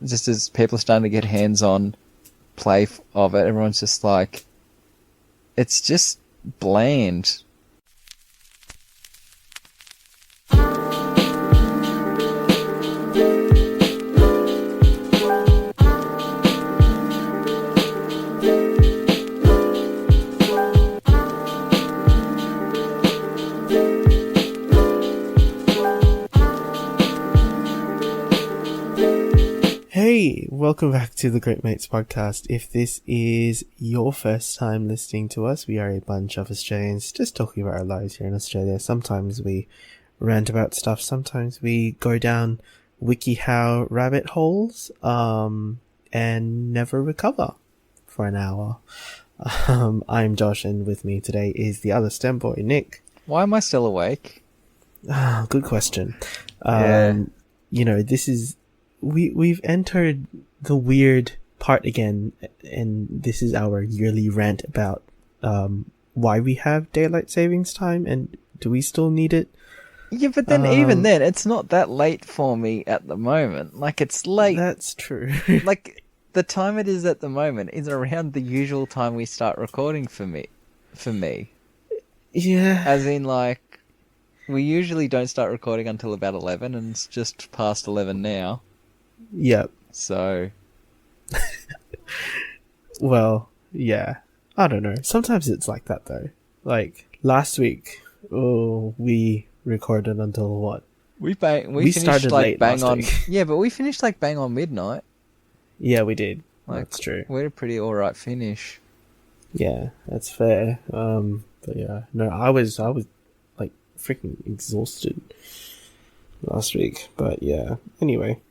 just as people are starting to get hands-on play of it, everyone's just like, it's just bland. Hey, welcome back to the Great Mates podcast. If this is your first time listening to us, we are a bunch of Australians just talking about our lives here in Australia. Sometimes we rant about stuff, sometimes we go down WikiHow rabbit holes, and never recover for an hour. I'm Josh, and with me today is the other STEM boy, Nick. Why am I still awake? Good question. Yeah. This is... We've entered the weird part again, and this is our yearly rant about why we have daylight savings time, and do we still need it? Yeah, but then even then, it's not that late for me at the moment. Like, it's late. That's true. Like, the time it is at the moment is around the usual time we start recording for me. Yeah. As in, like, we usually don't start recording until about 11, and it's just past 11 now. Yep. So. Well, yeah. I don't know. Sometimes it's like that, though. Like, last week, we recorded until what? We finished started like late bang last on. week. Yeah, but we finished like bang on midnight. Yeah, we did. Like, that's true. We had a pretty alright finish. Yeah, that's fair. But yeah, no, I was like freaking exhausted last week. But yeah, anyway,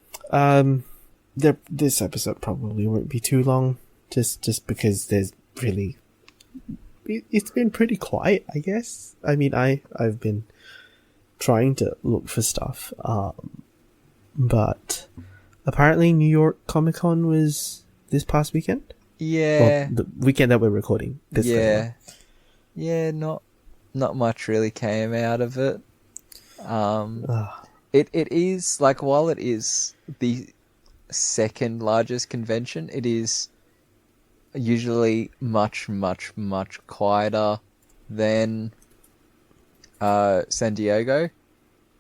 this episode probably won't be too long, just because there's really, it's been pretty quiet, I guess. I mean, I've been trying to look for stuff, but apparently New York Comic Con was this past weekend. Yeah. Well, the weekend that we're recording this. Yeah, not much really came out of it. It is, like, while it is the second largest convention, it is usually much, much, much quieter than San Diego.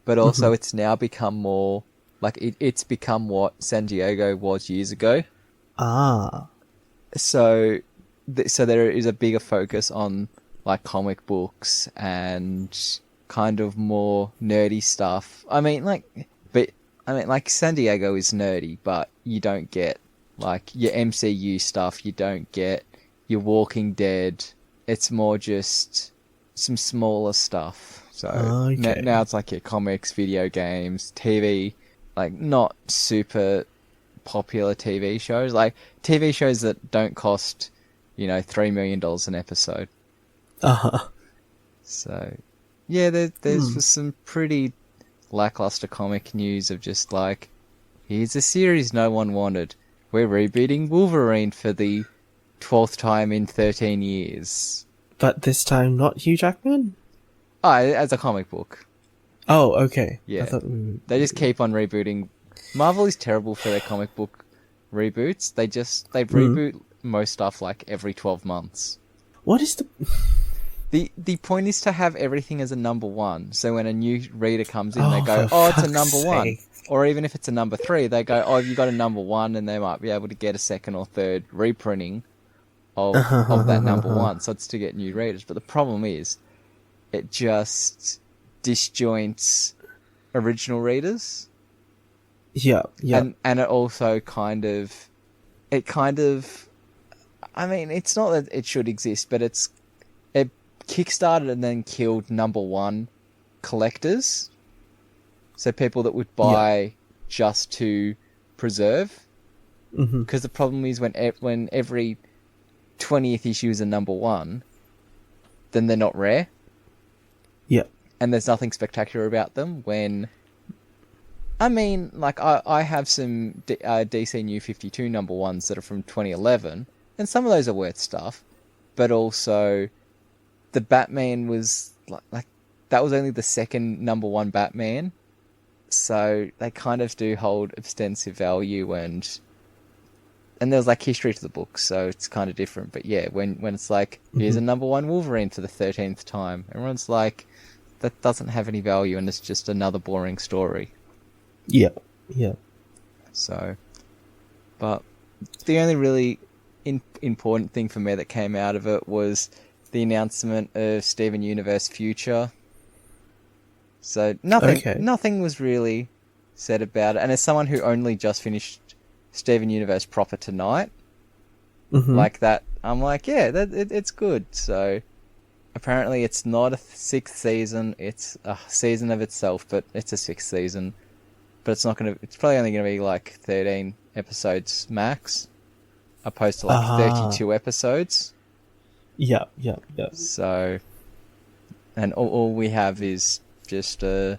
But also it's now become more, like, it's become what San Diego was years ago. So there is a bigger focus on, like, comic books and kind of more nerdy stuff. I mean, like, San Diego is nerdy, but you don't get, like, your MCU stuff. You don't get your Walking Dead. It's more just some smaller stuff. So okay. now it's like your comics, video games, TV, like, not super popular TV shows, like TV shows that don't cost, $3 million an episode. So, yeah, there's some pretty lackluster comic news of just like, here's a series no one wanted. We're rebooting Wolverine for the 12th time in 13 years. But this time not Hugh Jackman? Oh, as a comic book. Oh, okay. Yeah. I thought They just keep on rebooting. Marvel is terrible for their comic book reboots. They reboot most stuff like every 12 months. What is The point is to have everything as a number one. So when a new reader comes in, they go, for it's a fuck's number one. sake. Or even if it's a number 3, they go, have you got a number 1? And they might be able to get a second or third reprinting of that number 1. So it's to get new readers. But the problem is, it just disjoints original readers. Yeah. And it also kind of, I mean, it's not that it should exist, but it kickstarted and then killed number 1 collectors. So people that would buy just to preserve. Because the problem is when every 20th issue is a number 1, then they're not rare. Yeah. And there's nothing spectacular about them when... I mean, like, I have some DC New 52 number 1s that are from 2011, and some of those are worth stuff, but also the Batman was, like that was only the second number 1 Batman So they kind of do hold extensive value, and there's like history to the book, so it's kind of different. But yeah, when it's like, here's a number one Wolverine for the 13th time, everyone's like, that doesn't have any value, and it's just another boring story. Yeah, yeah. So, but the only really important thing for me that came out of it was the announcement of Steven Universe Future. So nothing was really said about it. And as someone who only just finished Steven Universe proper tonight, like that, I'm like, yeah, it's good. So apparently it's not a sixth season; it's a season of itself, but it's a sixth season. But it's not gonna. It's probably only gonna be like 13 episodes max, opposed to like 32 episodes. Yeah. So, and all we have is just the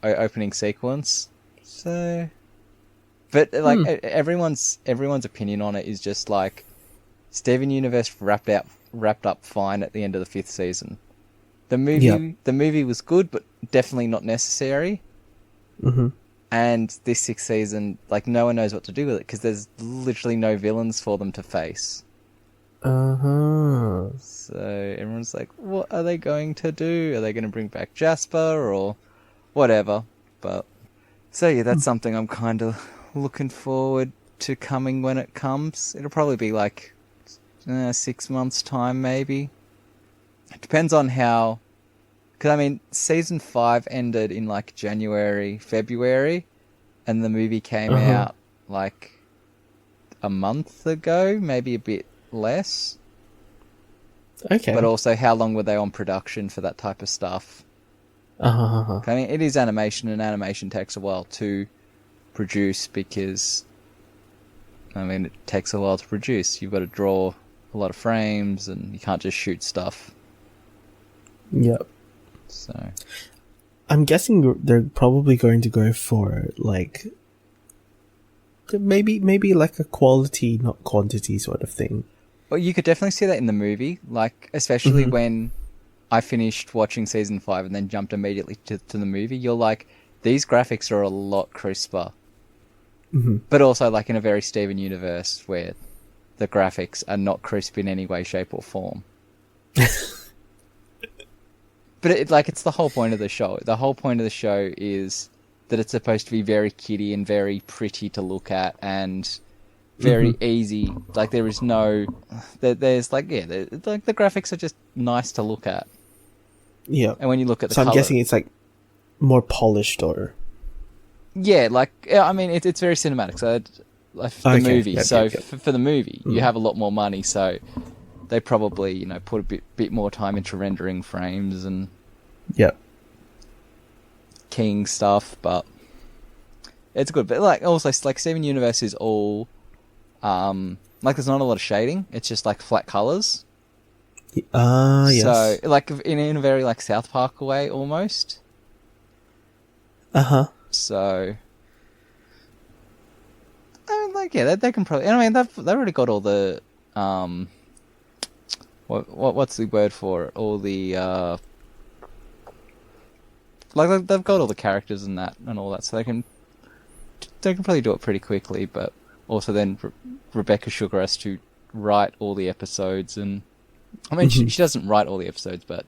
opening sequence. So, but like everyone's opinion on it is just like, Steven Universe wrapped up fine at the end of the 5th season. The movie was good, but definitely not necessary. And this 6th season, like, no one knows what to do with it because there's literally no villains for them to face. So everyone's like, what are they going to do? Are they going to bring back Jasper or whatever? But so yeah, that's something I'm kind of looking forward to coming when it comes. It'll probably be like 6 months time, maybe. It depends on how, because I mean, season 5 ended in like January, February, and the movie came out like a month ago, maybe a bit less. Okay. But also, how long were they on production for that type of stuff? I mean, it is animation, and animation takes a while to produce because, I mean, it takes a while to produce. You've got to draw a lot of frames, and you can't just shoot stuff. Yep. So, I'm guessing they're probably going to go for like maybe like a quality, not quantity sort of thing. Well, you could definitely see that in the movie, like especially when I finished watching season 5 and then jumped immediately to the movie. You're like, these graphics are a lot crisper, but also like in a very Steven Universe where the graphics are not crisp in any way, shape, or form. But it's the whole point of the show. The whole point of the show is that it's supposed to be very kiddie and very pretty to look at and very easy. Like there is no, there's like like the graphics are just nice to look at. Yeah. And when you look at the so I'm color, guessing it's like more polished or. Yeah, like I mean it's very cinematic. So like the movie. Yep. For the movie, you have a lot more money. So they probably put a bit more time into rendering frames and keying stuff, but it's good. But like also like Steven Universe is all like there's not a lot of shading. It's just like flat colors. Yes. So like in a very like South Park way almost. So I mean, like they can probably. I mean, they've already got all the what's the word for it? All the like they've got all the characters and all that, so they can probably do it pretty quickly. But also then Rebecca Sugar has to write all the episodes, and I mean she doesn't write all the episodes, but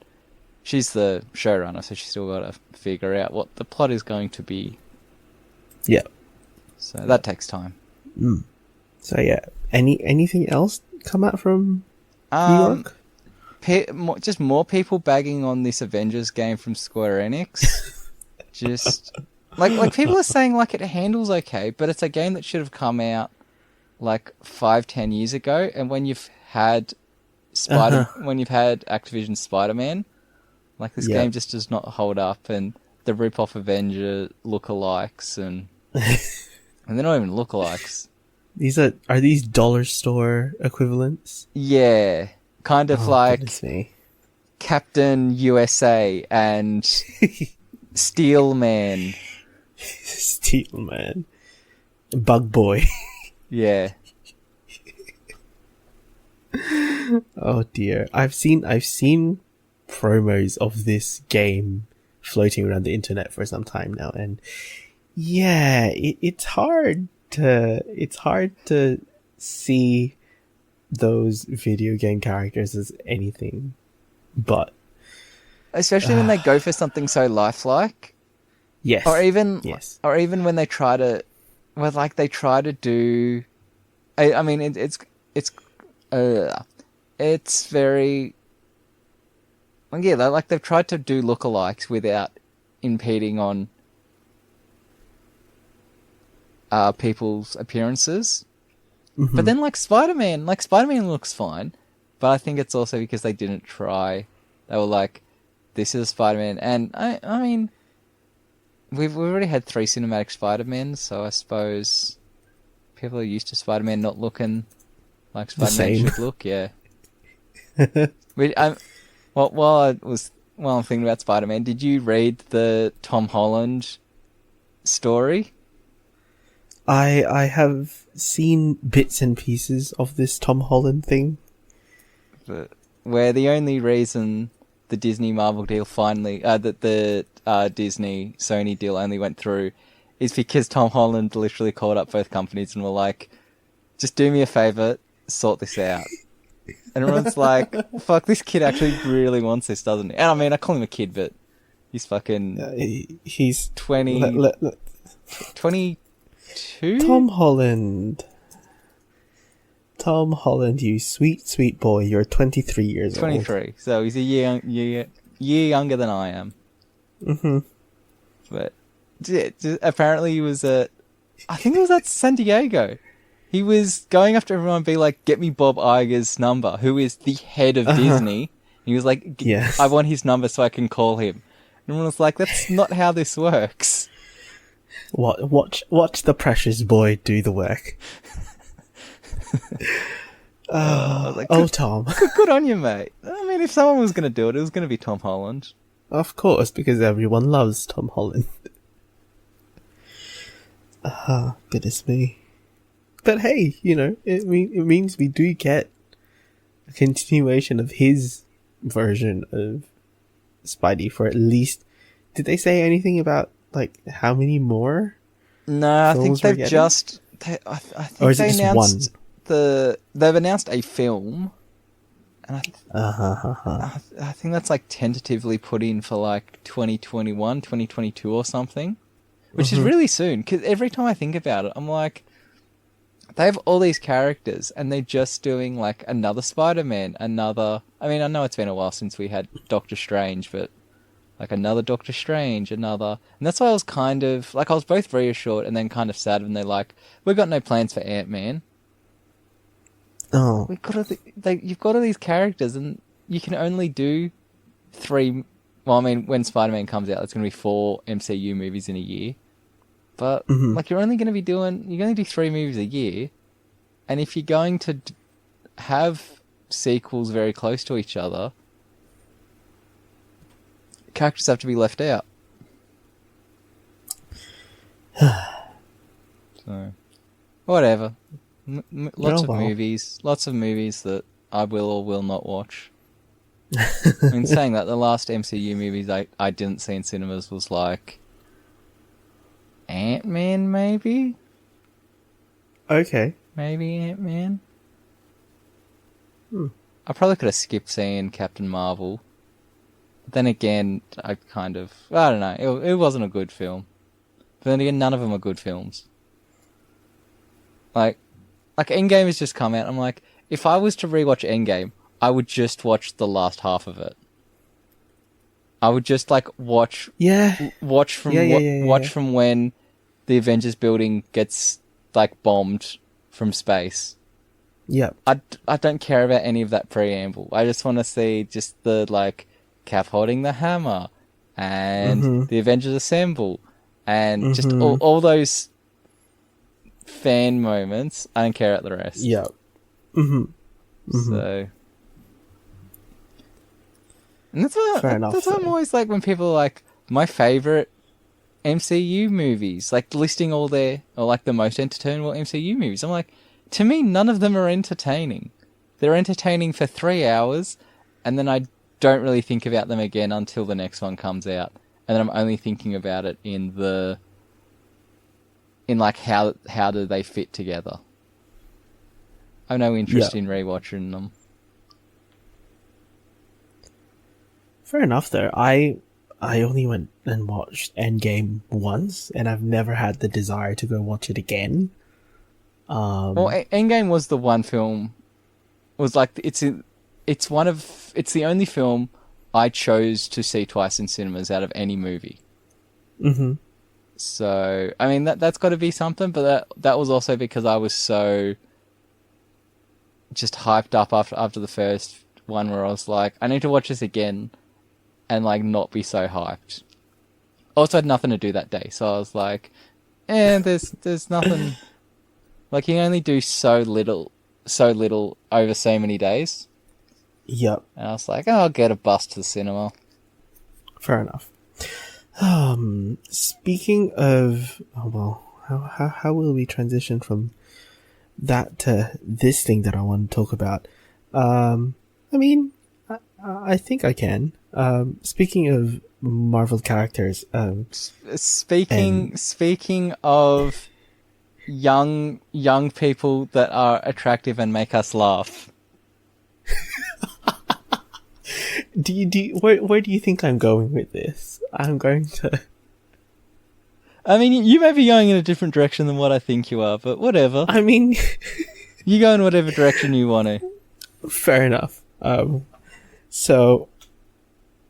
she's the showrunner, so she's still got to figure out what the plot is going to be. Yeah. So that takes time. So yeah, anything else come out from New York? Just more people bagging on this Avengers game from Square Enix. Just like people are saying like it handles okay, but it's a game that should have come out like 5-10 years ago. And when you've had when you've had Activision Spider-Man, like this game just does not hold up, and the rip-off Avenger lookalikes and they're not even lookalikes. Are these dollar store equivalents? Yeah, kind of like Captain USA and Steelman. Steelman. Bug Boy. Yeah. Oh dear. I've seen promos of this game floating around the internet for some time now, and yeah, it's hard to see those video game characters as anything but, especially when they go for something so lifelike, yes, or even yes, or even when they try to, well, like they try to do. I mean, it's very. Well, yeah, like they've tried to do lookalikes without impeding on people's appearances. Mm-hmm. But then, like Spider-Man looks fine, but I think it's also because they didn't try. They were like, "This is Spider-Man," and I mean, we've already had 3 cinematic Spider-Men, so I suppose people are used to Spider-Man not looking like Spider-Man should look. Yeah. While I'm thinking about Spider-Man, did you read the Tom Holland story? I have seen bits and pieces of this Tom Holland thing. Where the only reason the Disney Marvel deal finally, that the Disney Sony deal only went through is because Tom Holland literally called up both companies and were like, just do me a favor, sort this out. And everyone's like, fuck, this kid actually really wants this, doesn't he? And I mean, I call him a kid, but he's fucking... he's 22? Tom Holland, you sweet, sweet boy. You're 23 years 23. old. So he's a year younger than I am. Mm-hmm. But apparently he was I think it was at San Diego. He was going after everyone and be like, get me Bob Iger's number, who is the head of Disney. He was like, yes. I want his number so I can call him. And everyone was like, that's not how this works. Watch the precious boy do the work. Tom. Good on you, mate. I mean, if someone was going to do it, it was going to be Tom Holland. Of course, because everyone loves Tom Holland. Goodness me. But hey, it means we do get a continuation of his version of Spidey for at least... Did they say anything about, like, how many more? No, I think they've just... I think or is they it just announced one? They've announced a film, and I think that's, like, tentatively put in for, like, 2021, 2022 or something, which is really soon, because every time I think about it, I'm like... They have all these characters, and they're just doing, like, another Spider-Man, another... I mean, I know it's been a while since we had Doctor Strange, but, like, another Doctor Strange, another... And that's why I was kind of... Like, I was both reassured and then kind of sad when they're like, we've got no plans for Ant-Man. Oh. You've got all these characters, and you can only do 3... Well, I mean, when Spider-Man comes out, it's going to be 4 MCU movies in a year. But, like, you're only going to do 3 movies a year, and if you're going to have sequels very close to each other, characters have to be left out. So, whatever. Lots of movies that I will or will not watch. I mean, saying that, the last MCU movies I didn't see in cinemas was, like... Ant-Man, maybe? Okay. Maybe Ant-Man? I probably could have skipped seeing Captain Marvel. But then again, I don't know. It wasn't a good film. But then again, none of them are good films. Like Endgame has just come out. I'm like, if I was to rewatch Endgame, I would just watch the last half of it. I would just, like, watch from when the Avengers building gets, like, bombed from space. Yeah. I don't care about any of that preamble. I just want to see just the, like, Cap holding the hammer and the Avengers assemble and just all those fan moments. I don't care about the rest. Yeah. So... And that's why I'm always like, when people are like, my favourite MCU movies, like listing all the most entertainable MCU movies. I'm like, to me, none of them are entertaining. They're entertaining for 3 hours, and then I don't really think about them again until the next one comes out. and then I'm only thinking about it in like how do they fit together. I have no interest in rewatching them. Fair enough there. I only went and watched Endgame once, and I've never had the desire to go watch it again. Well, Endgame was the one film. Was like it's the only film I chose to see twice in cinemas out of any movie. Mm-hmm. So I mean that's got to be something, but that was also because I was so just hyped up after the first one, where I was like, I need to watch this again and like not be so hyped. Also had nothing to do that day, so I was like, there's nothing. Like you can only do so little over so many days. Yep. And I was like, I'll get a bus to the cinema. Fair enough. Speaking of, how will we transition from that to this thing that I want to talk about? I mean, I think I can. Speaking of Marvel characters, speaking of young people that are attractive and make us laugh. Where do you think I'm going with this? I'm going to. I mean, you may be going in a different direction than what I think you are, but whatever. I mean, you go in whatever direction you want to. Fair enough. So,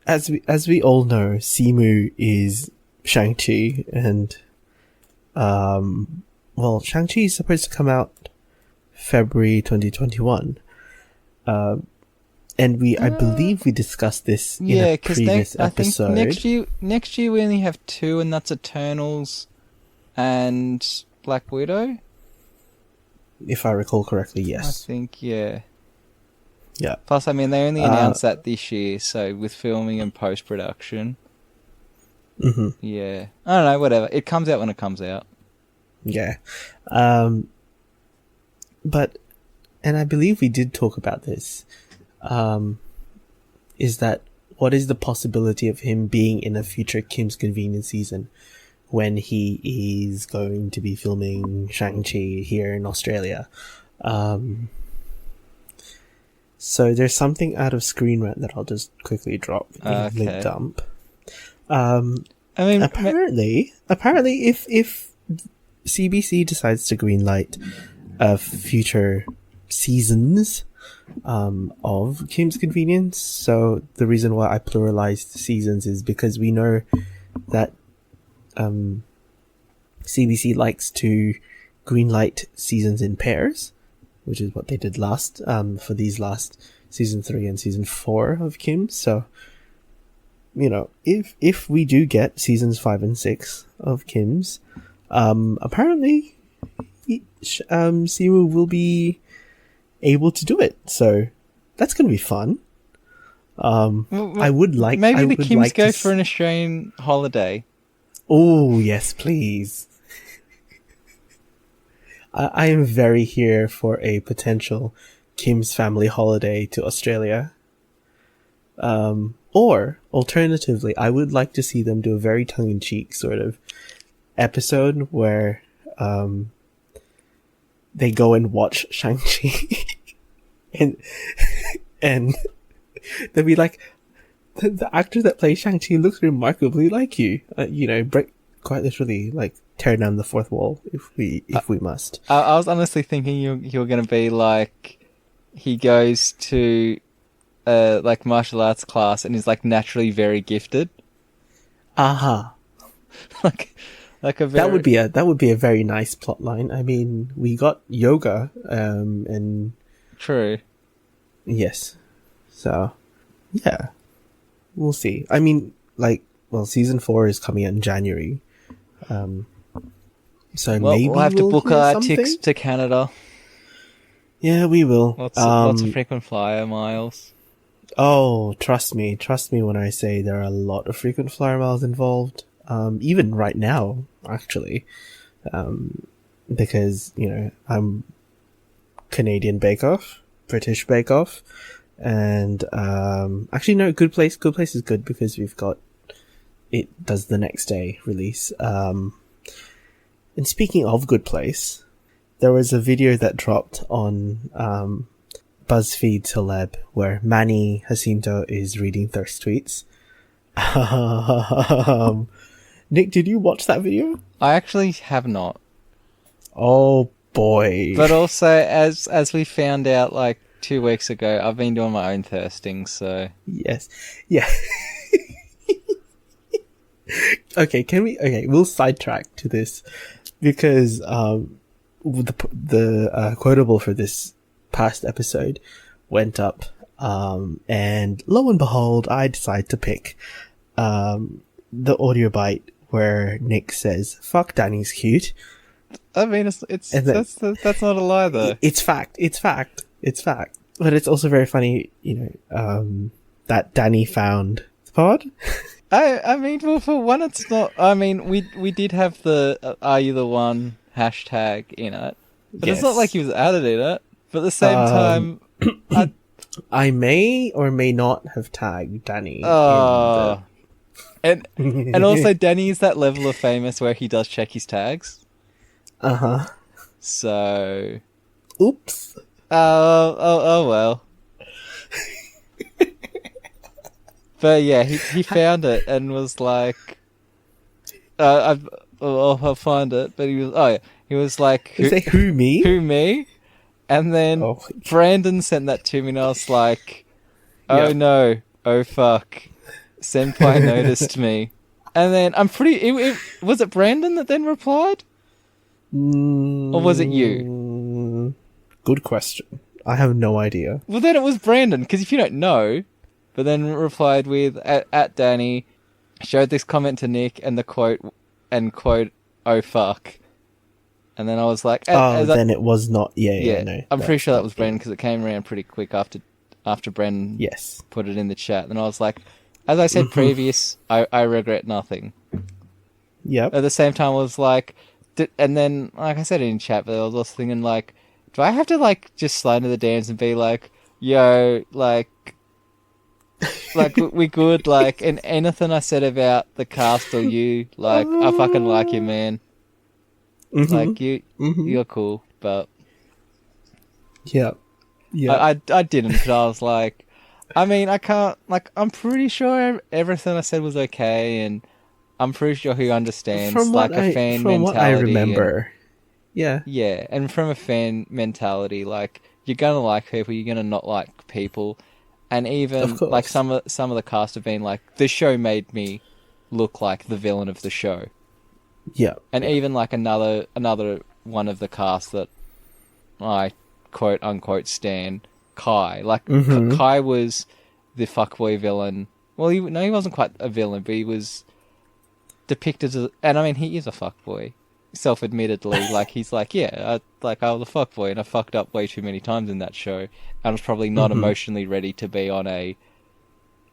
as we all know, Simu is Shang-Chi, and Shang-Chi is supposed to come out February 2021. And I believe we discussed this in a previous episode. I think next year we only have two, and that's Eternals and Black Widow. If I recall correctly, yes. I think, yeah. Yeah. Plus, I mean, they only announced that this year, so with filming and post-production. Mm-hmm. Yeah. I don't know, whatever. It comes out when it comes out. Yeah. But, and I believe we did talk about this, is that what is the possibility of him being in a future Kim's Convenience season when he is going to be filming Shang-Chi here in Australia? So there's something out of Screen Rant that I'll just quickly drop in link dump. I mean, apparently, if CBC decides to greenlight future seasons of Kim's Convenience, so the reason why I pluralized seasons is because we know that CBC likes to greenlight seasons in pairs, which is what they did last for these last season 3 and season 4 of Kim. So, you know, if we do get seasons 5 and 6 of Kim's, apparently Simu will be able to do it. So that's going to be fun. I would like maybe the Kims go for an Australian holiday. Oh yes, please. I am very here for a potential Kim's family holiday to Australia. Or, alternatively, I would like to see them do a very tongue-in-cheek sort of episode where they go and watch Shang-Chi and they'll be like, the actor that plays Shang-Chi looks remarkably like you. Break, quite literally, like, tear down the fourth wall if we must. I was honestly thinking you're going to be like, he goes to like martial arts class and is like naturally very gifted. Aha. like a very... that would be a very nice plot line. I mean, we got yoga and true. Yes. So, yeah. We'll see. I mean, season 4 is coming out in January. So maybe we'll have to book our tickets to Canada. Yeah, we will. Lots of frequent flyer miles. Oh, trust me when I say there are a lot of frequent flyer miles involved. Even right now, actually, because I'm Canadian Bake Off, British Bake Off, and actually no, Good Place is good because we've got it does the next day release. And speaking of Good Place, there was a video that dropped on BuzzFeed Celeb where Manny Jacinto is reading thirst tweets. Nick, did you watch that video? I actually have not. Oh boy. But also, as we found out like 2 weeks ago, I've been doing my own thirsting, so... Yes. Yeah. Okay, we'll sidetrack to this because the quotable for this past episode went up, and lo and behold, I decide to pick the audio bite where Nick says, "Fuck, Danny's cute." I mean, that's not a lie, though. It's fact. But it's also very funny, that Danny found the pod. I mean, well, for one, it's not... I mean, we did have the "Are you the one" hashtag in it, but Yes. it's not like he was added in it. But at the same time, I may or may not have tagged Danny. and also Danny is that level of famous where he does check his tags. So, Oops. oh well. But yeah, he found it and was like, I'll find it. But he was like, Who, me? Who, me? And then Brandon sent that to me, and I was like, oh Yep. no, oh fuck, Senpai noticed me. And then I'm was it Brandon that then replied? Or was it you? Good question. I have no idea. Well, then it was Brandon, because if you don't know, but then replied with, at Danny, showed this comment to Nick, and the quote, oh fuck. And then I was like... then it was not... Yeah, no. I'm pretty sure that was Brandon, because it came around pretty quick after Brandon put it in the chat. And I was like, as I said previous, I regret nothing. Yep. At the same time, I was like... And then, like I said in chat, but I was also thinking, like, do I have to, like, just slide into the DMs and be like, yo, like, we good, like, and anything I said about the cast or you, like, I fucking like you, man. Like, you're cool, but... Yeah. I didn't, because I was like, I mean, I can't, like, I'm pretty sure everything I said was okay, and I'm pretty sure he understands, fan mentality. From what I remember. Yeah, and from a fan mentality, like, you're gonna like people, you're gonna not like people, and even like some of the cast have been like, the show made me look like the villain of the show. Yeah, and even like another one of the cast that I quote unquote stan, Kai. Like Kai was the fuckboy villain. Well, he wasn't quite a villain, but he was depicted as, and I mean, he is a fuckboy. Self-admittedly, like, he's like, I was a fuckboy and I fucked up way too many times in that show. And I was probably not emotionally ready to be on a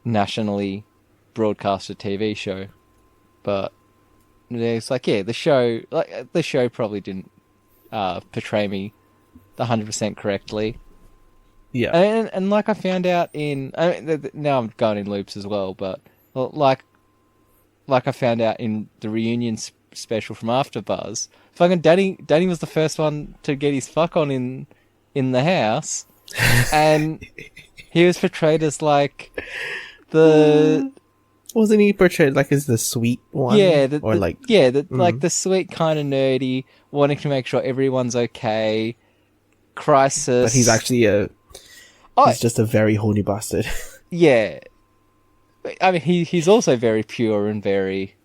nationally broadcasted TV show. But it's like, the show probably didn't portray me 100% correctly. Yeah. And like I found out now I'm going in loops as well, but like I found out in the reunion special from AfterBuzz, fucking Danny was the first one to get his fuck on in the house, and he was portrayed as like the... Wasn't he portrayed like as the sweet one? Yeah, like the sweet kind of nerdy, wanting to make sure everyone's okay. Crisis, but he's actually he's just a very horny bastard. Yeah, I mean he's also very pure and very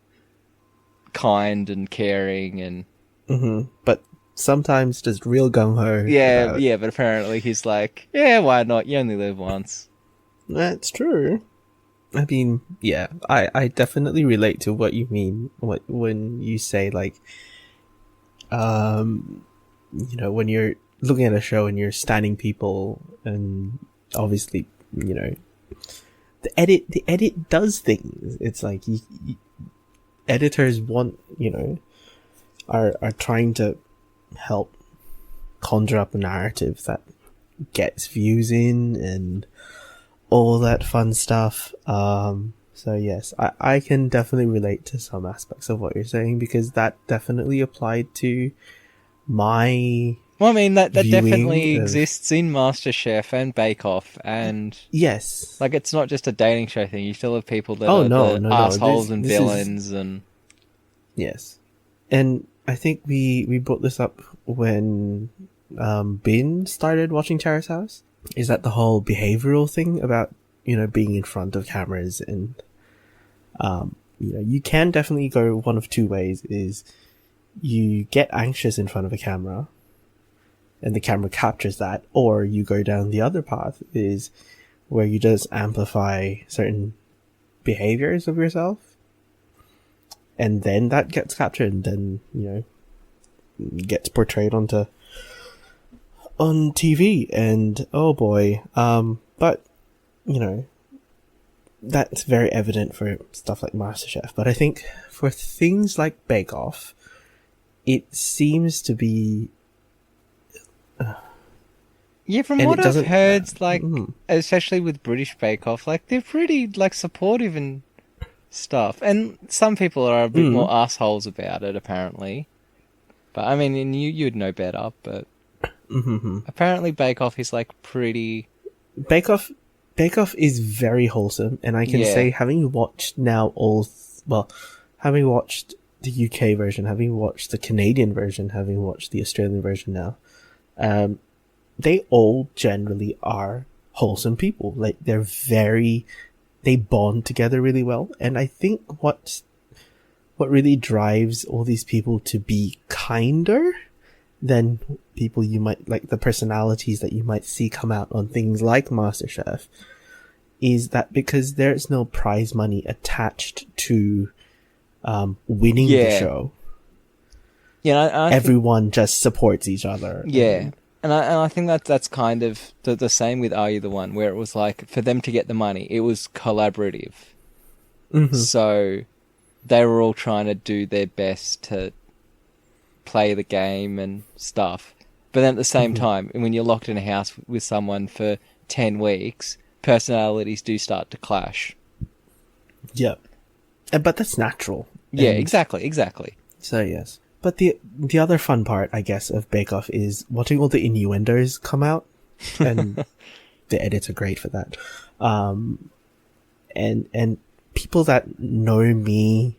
kind and caring and but sometimes just real gung-ho. Yeah, but apparently he's like, why not? You only live once. That's true. I mean, yeah, I definitely relate to what you mean when you say, like, when you're looking at a show and you're standing people, and obviously, the edit does things. It's like editors want, are trying to help conjure up a narrative that gets views in and all that fun stuff. So yes, I can definitely relate to some aspects of what you're saying, because that definitely applied to my Well, I mean, that viewing definitely of... exists in MasterChef and Bake Off, and Yes. like it's not just a dating show thing. You still have people that Oh are no, the no, no. assholes This and this is... villains, and Yes. And I think we brought this up when Bin started watching Terrace House. Is that the whole behavioral thing about, being in front of cameras, and you can definitely go one of two ways. Is you get anxious in front of a camera and the camera captures that, or you go down the other path, is where you just amplify certain behaviors of yourself, and then that gets captured, and then gets portrayed on TV, and oh boy, but that's very evident for stuff like MasterChef. But I think for things like Bake Off, it seems to be... yeah, from and what it I've doesn't... heard, like especially with British Bake Off, like they're pretty like supportive and stuff, and some people are a bit more assholes about it, apparently. But I mean, and you'd know better, but apparently Bake Off is like pretty... Bake Off is very wholesome, and I can say, having watched now having watched the UK version, having watched the Canadian version, having watched the Australian version now, they all generally are wholesome people. Like, they bond together really well, and I think what really drives all these people to be kinder than people you might, like the personalities that you might see come out on things like MasterChef, is that because there's no prize money attached to winning the show. Yeah, everyone just supports each other. Yeah, and I think that's kind of the same with Are You the One, where it was like, for them to get the money, it was collaborative. So they were all trying to do their best to play the game and stuff. But then at the same time, when you're locked in a house with someone for 10 weeks, personalities do start to clash. Yeah. But that's natural. Yeah, exactly. So, yes. But the other fun part, I guess, of Bake Off is watching all the innuendos come out. And the edits are great for that. And people that know me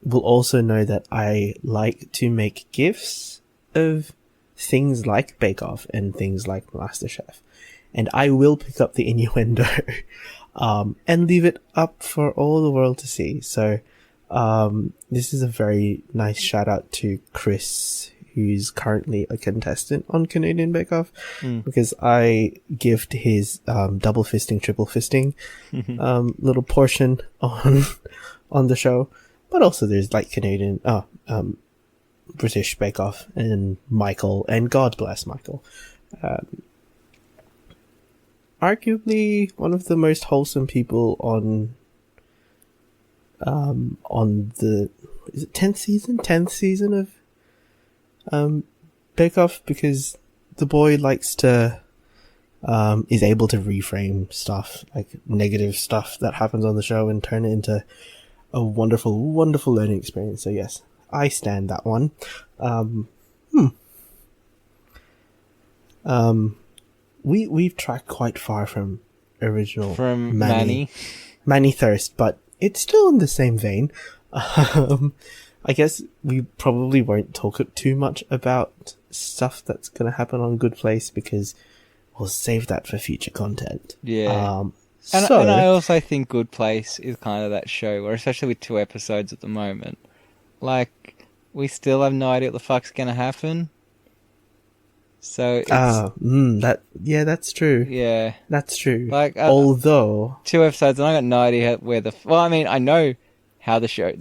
will also know that I like to make GIFs of things like Bake Off and things like MasterChef. And I will pick up the innuendo and leave it up for all the world to see. So this is a very nice shout out to Chris, who's currently a contestant on Canadian Bake Off, because I gifted his double fisting, triple fisting little portion on the show. But also there's like Canadian, British Bake Off, and Michael, and God bless Michael. Arguably one of the most wholesome people on the, is it 10th season of Bake Off, because the boy likes to is able to reframe stuff, like negative stuff that happens on the show, and turn it into a wonderful, wonderful learning experience. So yes, I stand that one. We've tracked quite far from original From Manny Thirst, but it's still in the same vein. I guess we probably won't talk too much about stuff that's going to happen on Good Place, because we'll save that for future content. Yeah. And I also think Good Place is kind of that show where, especially with 2 episodes at the moment, like, we still have no idea what the fuck's going to happen. So it's... that's true. Yeah. That's true. Like, although 2 episodes, and I got no idea where well, I mean, I know how the show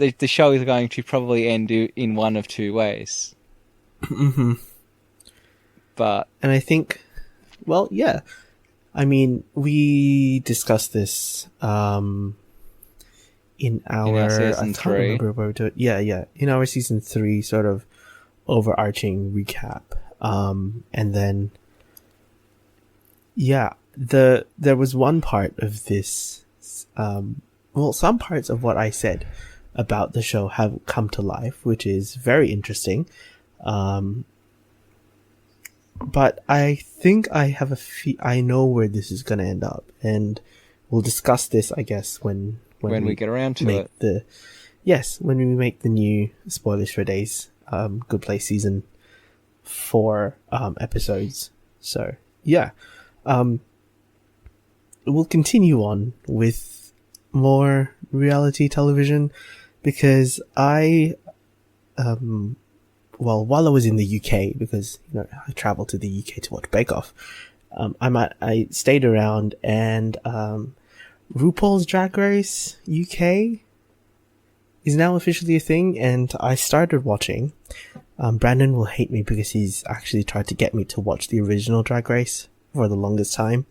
is going to probably end in one of 2 ways. But... And I think, well, yeah. I mean, we discussed this in our season 3. Remember where we do it. Yeah. In our season 3 sort of overarching recap. And then, yeah, there was one part of this well, some parts of what I said about the show have come to life, which is very interesting. But I think I have I know where this is going to end up, and we'll discuss this, I guess, when we get around to it. When we make the new Spoilers for Days, Good Place season 4 episodes. So yeah, we'll continue on with more reality television, because while I was in the UK, because I traveled to the UK to watch Bake Off, I stayed around, and RuPaul's Drag Race UK is now officially a thing, and I started watching. Brandon will hate me because he's actually tried to get me to watch the original Drag Race for the longest time.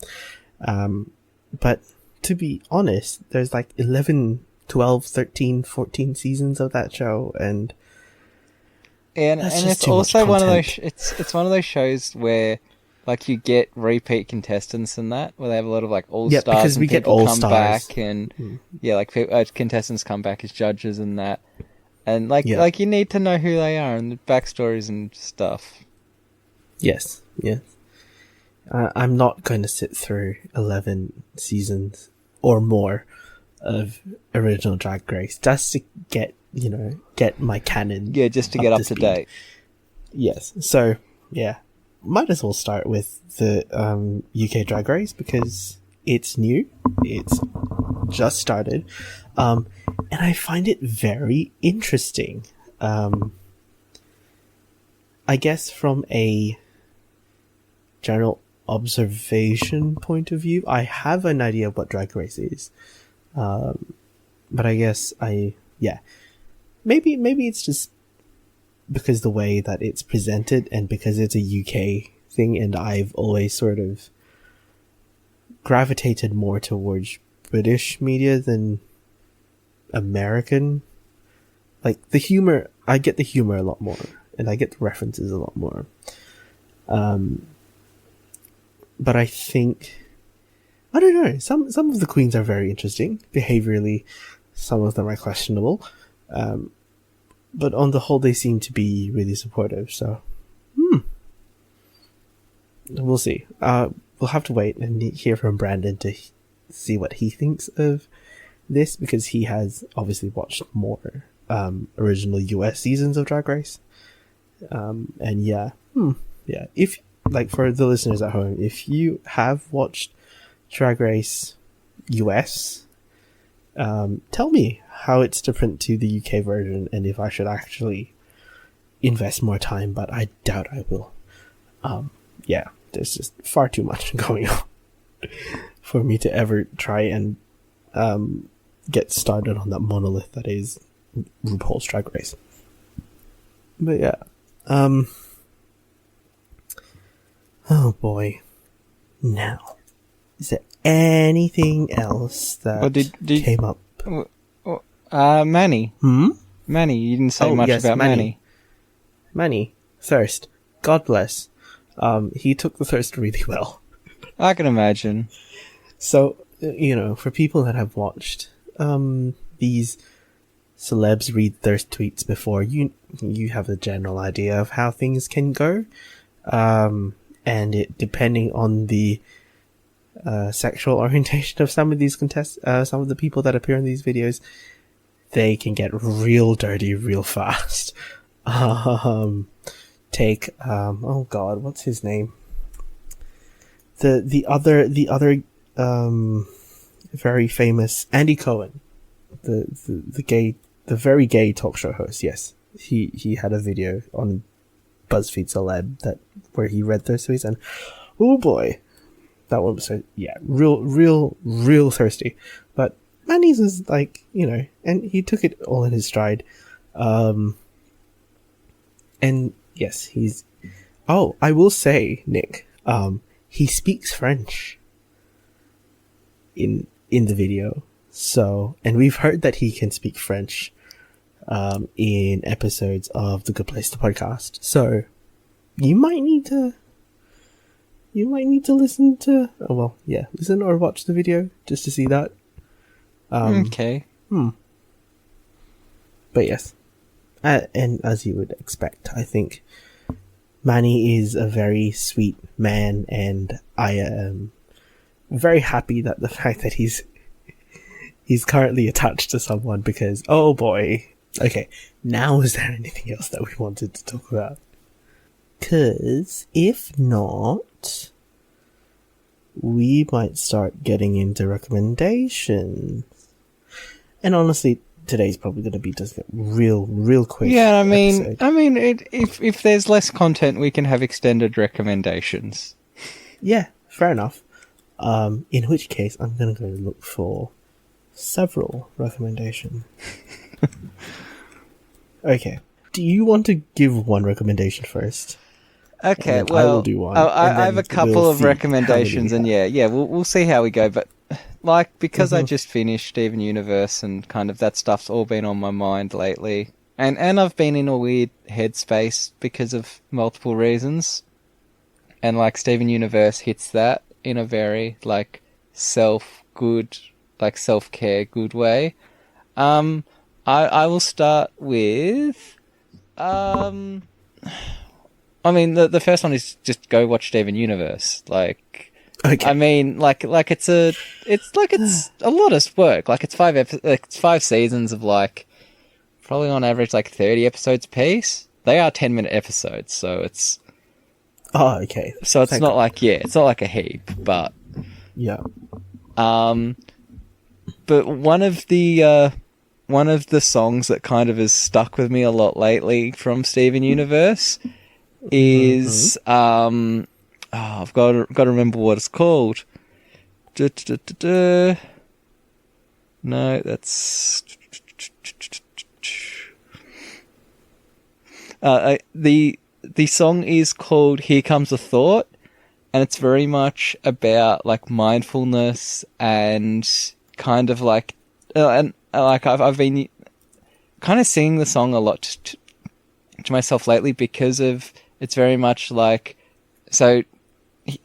But to be honest, there's like 11, 12, 13, 14 seasons of that show, and it's also one of those. It's one of those shows where, like, you get repeat contestants and that, where they have a lot of like all stars, because and we get people all come stars back, and contestants come back as judges and that, and like you need to know who they are and the backstories and stuff. Yes. I'm not going to sit through 11 seasons or more of original Drag Race just to get my canon. Yeah, just to get up to date. Yes. So, yeah. Might as well start with the UK Drag Race, because it's new. It's just started. And I find it very interesting. I guess from a general observation point of view, I have an idea of what Drag Race is. But I guess maybe it's just because the way that it's presented, and because it's a UK thing, and I've always sort of gravitated more towards British media than American. Like, the humor, I get the humor a lot more, and I get the references a lot more. But I think, I don't know, some of the queens are very interesting. Behaviorally, some of them are questionable. But on the whole, they seem to be really supportive, so we'll see. We'll have to wait and hear from Brandon to see what he thinks of this, because he has obviously watched more original US seasons of Drag Race. If, like, for the listeners at home, if you have watched Drag Race US, tell me how it's different to the UK version, and if I should actually invest more time, but I doubt I will. There's just far too much going on for me to ever try and get started on that monolith that is RuPaul's Drag Race. But yeah, oh boy. Now, is there anything else that came up? Manny. Manny, you didn't say much about Manny. Manny, Thirst. God bless. He took the thirst really well. I can imagine. So, for people that have watched these celebs read thirst tweets before, you have a general idea of how things can go. And it, depending on the sexual orientation of some of these some of the people that appear in these videos, they can get real dirty real fast. Take oh god, what's his name? The other very famous Andy Cohen, the very gay talk show host. Yes, he had a video on BuzzFeed Celeb where he read thirst tweets, and oh boy, that one was so, real thirsty. But Manny's was like, and he took it all in his stride. And yes, I will say, Nick, he speaks French in the video. So, and we've heard that he can speak French in episodes of the Good Place, the podcast. So you might need to listen or watch the video just to see that. Okay. But yes, and as you would expect, I think Manny is a very sweet man, and I am very happy that the fact that he's currently attached to someone, because oh boy. Okay, now is there anything else that we wanted to talk about? Because if not, we might start getting into recommendations. And honestly, today's probably going to be just a real quick. Yeah, episode. if there's less content, we can have extended recommendations. Yeah, fair enough. In which case, I'm going to go look for several recommendations. Okay. Do you want to give one recommendation first? Okay, I well, will do one. I have a couple of recommendations, and we'll see how we go. But because I just finished Steven Universe, and kind of that stuff's all been on my mind lately, and I've been in a weird headspace because of multiple reasons, and Steven Universe hits that in a very self-care good way. I will start with the first one is just go watch Steven Universe. Okay. It's a lot of work. It's 5 seasons of probably on average 30 episodes a piece. They are 10-minute episodes, so it's okay. So it's not it's not like a heap, but yeah. But one of the songs that kind of has stuck with me a lot lately from Steven Universe is I've got to remember what it's called. No, that's the song is called "Here Comes a Thought," and it's very much about mindfulness and kind of I've been kind of singing the song a lot to myself lately because of it's very much so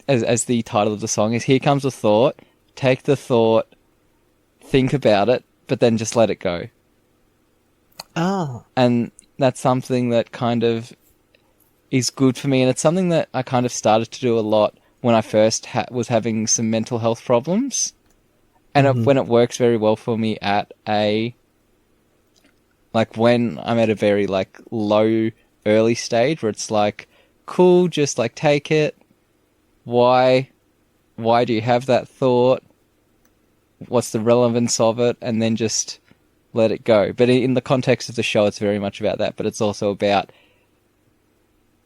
as the title of the song is, here comes a thought, take the thought, think about it, but then just let it go. And that's something that kind of is good for me, and it's something that I kind of started to do a lot when I first was having some mental health problems. And when it works very well for me at when I'm at a very low early stage where it's cool, just take it. Why do you have that thought? What's the relevance of it? And then just let it go. But in the context of the show, it's very much about that. But it's also about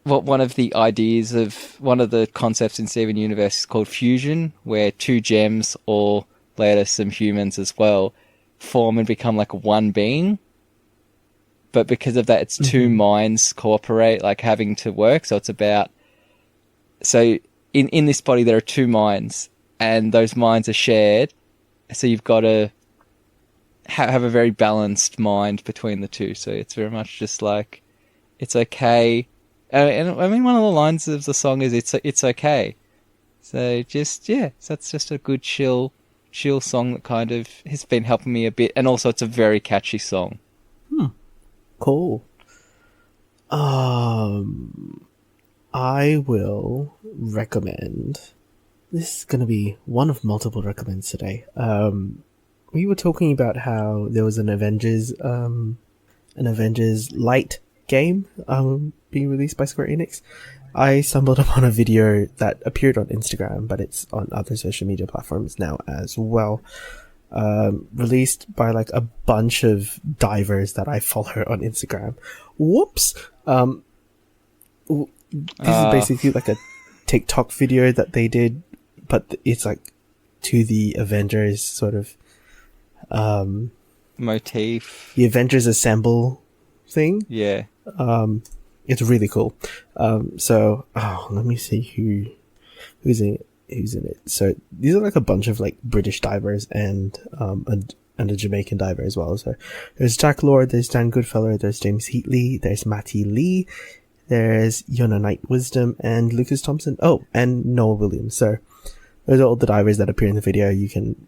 one of the concepts in Steven Universe is called fusion, where 2 gems or later some humans as well form and become one being. But because of that, it's 2 minds cooperate, having to work. So it's about, in this body there are 2 minds, and those minds are shared. So you've got to have a very balanced mind between the 2. So it's very much just it's okay. And one of the lines of the song is it's okay. So so that's just a good chill song that kind of has been helping me a bit, and also it's a very catchy song. Cool. I will recommend. This is going to be one of multiple recommends today. We were talking about how there was an Avengers Light game being released by Square Enix. I stumbled upon a video that appeared on Instagram, but it's on other social media platforms now as well. Released by a bunch of divers that I follow on Instagram. Whoops! This is basically a TikTok video that they did, but it's to the Avengers sort of motif. The Avengers Assemble thing. Yeah. It's really cool. Let me see who's in it. So these are a bunch of British divers and a Jamaican diver as well. So there's Jack Lord, there's Dan Goodfellow, there's James Heatley, there's Matty Lee, there's Yona Knight Wisdom, and Lucas Thompson. Oh, and Noah Williams. So those are all the divers that appear in the video. You can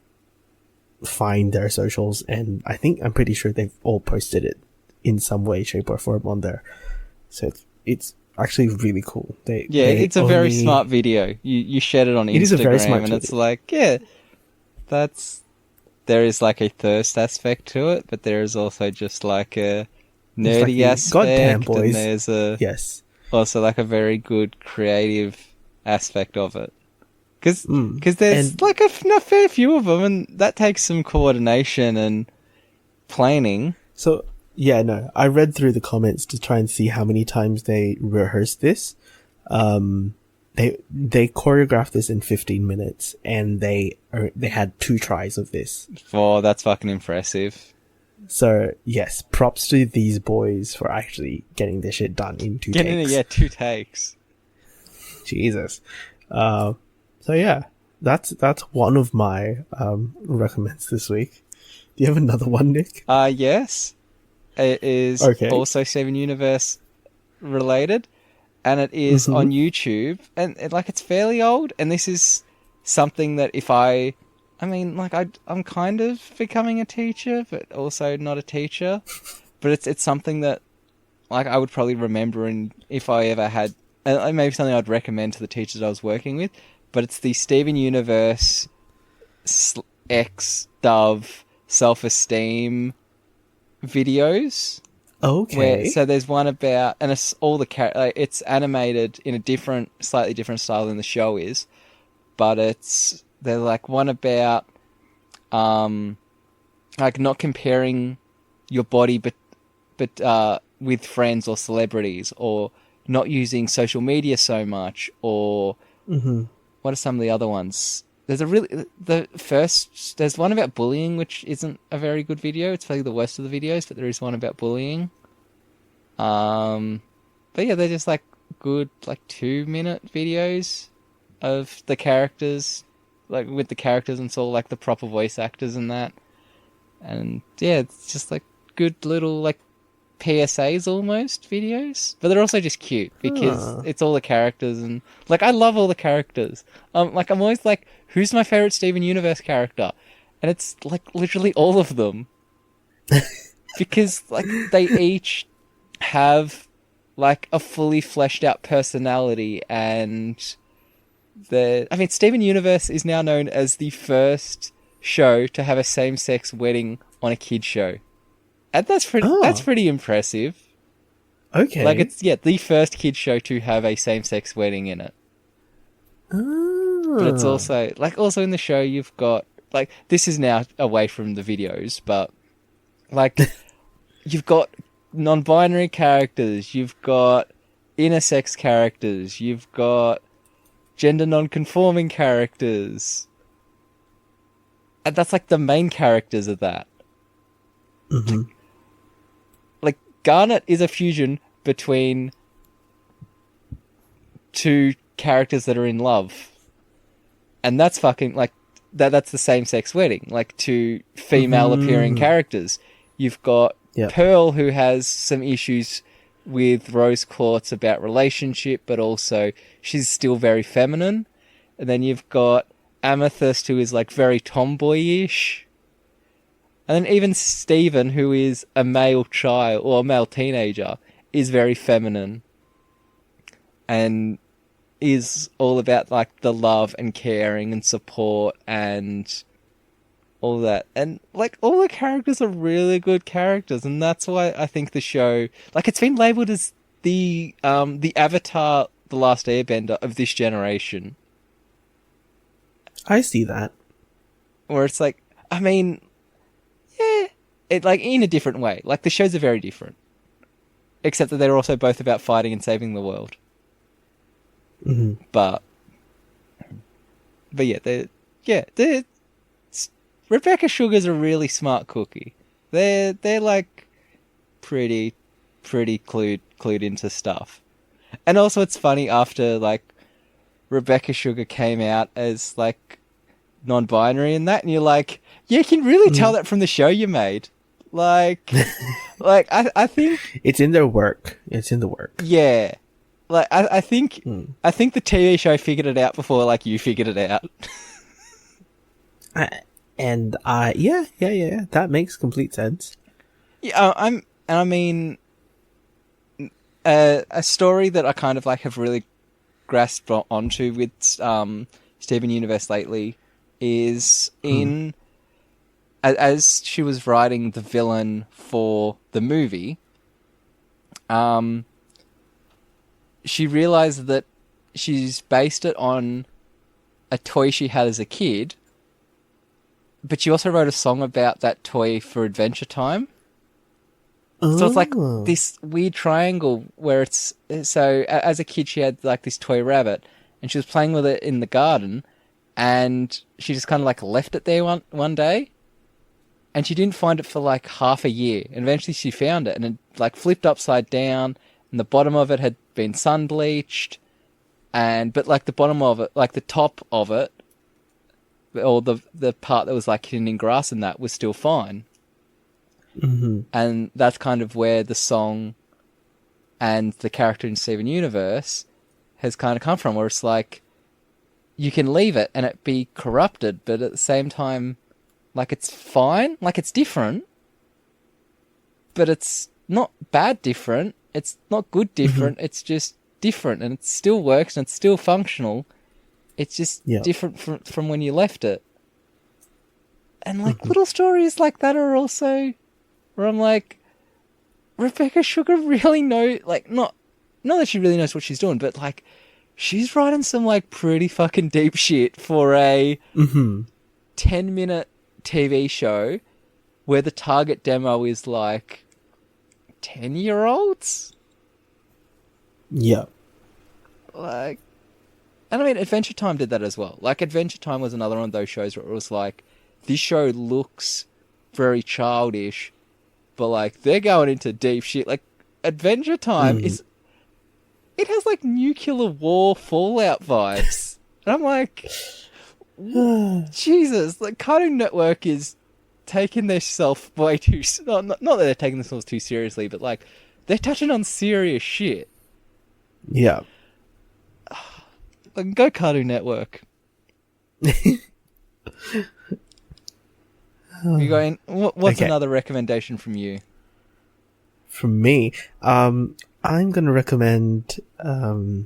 find their socials, and I'm pretty sure they've all posted it in some way, shape, or form on there. So it's actually really cool. It's a very smart video. You shared it on Instagram, it is a very smart and video. it's like, there is like a thirst aspect to it, but there is also just like a nerdy aspect. Goddamn boys. And there's also like a very good creative aspect of it. Because there's like a fair few of them, and that takes some coordination and planning. So, I read through the comments to try and see how many times they rehearsed this. They choreographed this in 15 minutes, and they had 2 tries of this. Oh, that's fucking impressive. So, yes, props to these boys for actually getting this shit done in 2 takes. 2 takes. Jesus. So yeah, that's one of my recommends this week. Do you have another one, Nick? Yes. It is also Steven Universe related, and it is on YouTube, and it's fairly old, and this is something that I'm kind of becoming a teacher, but also not a teacher, but it's something that I would probably remember, and if I ever had, maybe something I'd recommend to the teachers I was working with. But it's the Steven Universe X Dove self-esteem videos. Okay. So there's one about, and it's all it's animated in a slightly different style than the show is, but there's like one about, like not comparing your body, but with friends or celebrities, or not using social media so much, or. What are some of the other ones? There's one about bullying, which isn't a very good video. It's probably the worst of the videos, but there is one about bullying. But yeah, they're just like good, 2-minute videos of the characters, with the characters, and it's all like the proper voice actors and that. And yeah, it's just like good little PSAs almost videos, but they're also just cute because it's all the characters, and I love all the characters. I'm always who's my favorite Steven Universe character, and it's literally all of them because they each have a fully fleshed out personality, and Steven Universe is now known as the first show to have a same-sex wedding on a kid's show. And that's pretty impressive. Okay. It's the first kids show to have a same-sex wedding in it. But it's also also in the show you've got this is now away from the videos, but you've got non-binary characters, you've got intersex characters, you've got gender non-conforming characters. And that's the main characters of that. Garnet is a fusion between 2 characters that are in love. And that's fucking, that's the same-sex wedding. 2 female-appearing characters. You've got Pearl, who has some issues with Rose Quartz about relationship, but also she's still very feminine. And then you've got Amethyst, who is, very tomboyish. And then even Steven, who is a male child, or a male teenager, is very feminine. And is all about, the love and caring and support and all that. And, all the characters are really good characters. And that's why I think the show... it's been labelled as the Avatar, The Last Airbender of this generation. I see that. Where it's yeah, in a different way. The shows are very different. Except that they're also both about fighting and saving the world. But yeah, Rebecca Sugar's a really smart cookie. They're pretty clued into stuff. And also it's funny after Rebecca Sugar came out as non-binary and that, and you're yeah, you can really tell that from the show you made. I think it's in their work. It's in the work. Yeah, I think the TV show figured it out before you figured it out. And yeah, that makes complete sense. Yeah, I mean, a story that I kind of like have really grasped onto with Steven Universe lately is in as she was writing the villain for the movie, she realized that she's based it on a toy she had as a kid, but she also wrote a song about that toy for Adventure Time. So it's like Oh. this weird triangle where it's so as a kid she had like this toy rabbit and she was playing with it in the garden and she just kind of like left it there one day and she didn't find it for like half a year and eventually she found it and it like flipped upside down and the bottom of it had been sun bleached and but like the bottom of it, like the top of it, or the part that was like hidden in grass and that was still fine. Mm-hmm. And that's kind of where the song and the character in Steven Universe has kind of come from, where it's like you can leave it and it be corrupted, but at the same time, like it's fine, like it's different, but it's not bad different, it's not good different, it's just different and it still works and it's still functional. It's just different from when you left it. And like little stories like that are also where I'm like, Rebecca Sugar really not that she really knows what she's doing, but like, she's writing some like pretty fucking deep shit for a 10-minute TV show where the target demo is like 10-year-olds. Yeah. Like, and I mean, Adventure Time did that as well. Like, Adventure Time was another one of those shows where it was like, this show looks very childish, but like they're going into deep shit. Like Adventure Time it has like nuclear war Fallout vibes. And I'm like, Jesus, like Cartoon Network is taking themselves way too... Not that they're taking themselves too seriously, but like they're touching on serious shit. Yeah. Like, go Cartoon Network. You going? What's another recommendation from you? From me, I'm going to recommend. So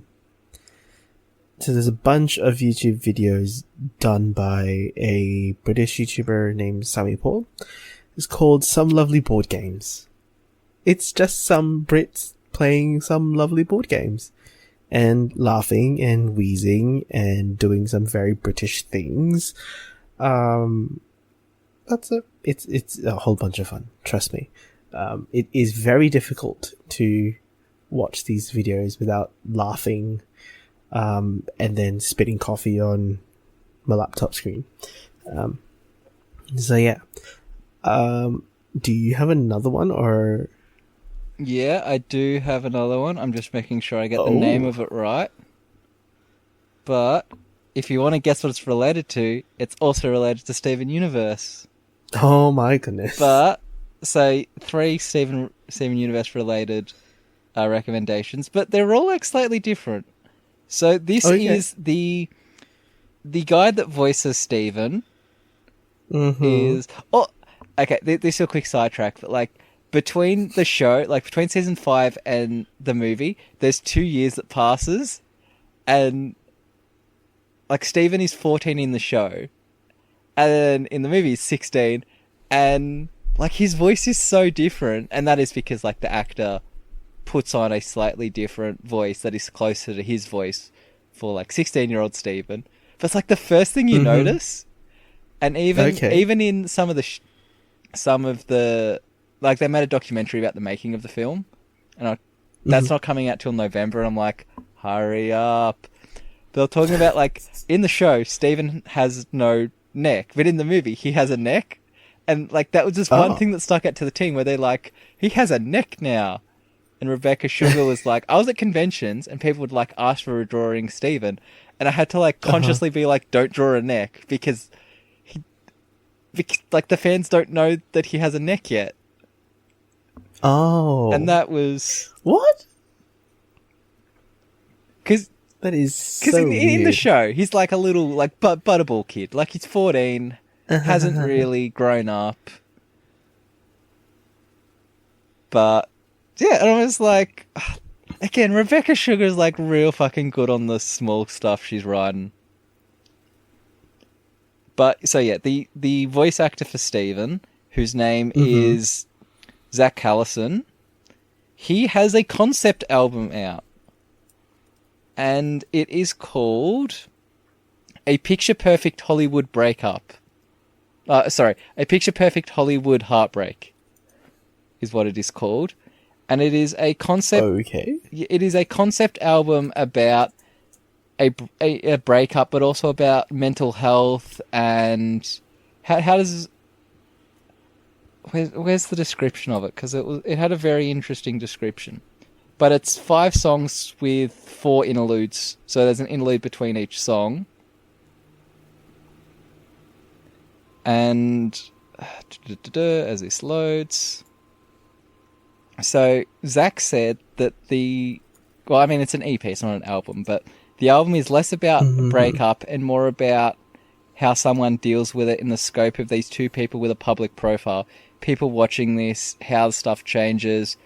there's a bunch of YouTube videos done by a British YouTuber named Sammy Paul. It's called Some Lovely Board Games. It's just some Brits playing some lovely board games and laughing and wheezing and doing some very British things. That's it. It's a whole bunch of fun. Trust me. It is very difficult to watch these videos without laughing, and then spitting coffee on my laptop screen. So yeah. Do you have another one or? Yeah, I do have another one. I'm just making sure I get the name of it right. But if you want to guess what it's related to, it's also related to Steven Universe. Oh my goodness. But, so, 3 Steven Universe related recommendations, but they're all like slightly different. So this is the guy that voices Steven is... Oh, okay, this is a quick sidetrack, but like, between the show, like between season 5 and the movie, there's 2 years that passes, and like Steven is 14 in the show, and then in the movie he's 16, and like his voice is so different, and that is because like the actor puts on a slightly different voice that is closer to his voice for like 16-year-old Steven. But it's like the first thing you notice, and even in some of the like they made a documentary about the making of the film, and that's not coming out till November. And I'm like, hurry up! They're talking about like in the show, Steven has no neck, but in the movie he has a neck, and like that was just one thing that stuck out to the team where they're like, he has a neck now. And Rebecca Sugar was like, I was at conventions and people would like ask for a drawing Steven, and I had to like consciously be like, don't draw a neck because like the fans don't know that he has a neck yet. Oh. And that was... What? Because that is so in the show, he's like a little like butterball kid. Like he's 14 hasn't really grown up. But yeah, and I was like, again, Rebecca Sugar's like real fucking good on the small stuff she's writing. But so yeah, the voice actor for Steven, whose name is Zach Callison, he has a concept album out. And it is called A Picture Perfect Hollywood Breakup. A Picture Perfect Hollywood Heartbreak is what it is called. And it is a concept... Okay. It is a concept album about a breakup, but also about mental health and... How does... Where's the description of it? Because it had a very interesting description. But it's 5 songs with 4 interludes. So there's an interlude between each song. And as this loads... So Zach said that it's an EP, it's not an album, but the album is less about a breakup and more about how someone deals with it in the scope of these 2 people with a public profile. People watching this, how the stuff changes,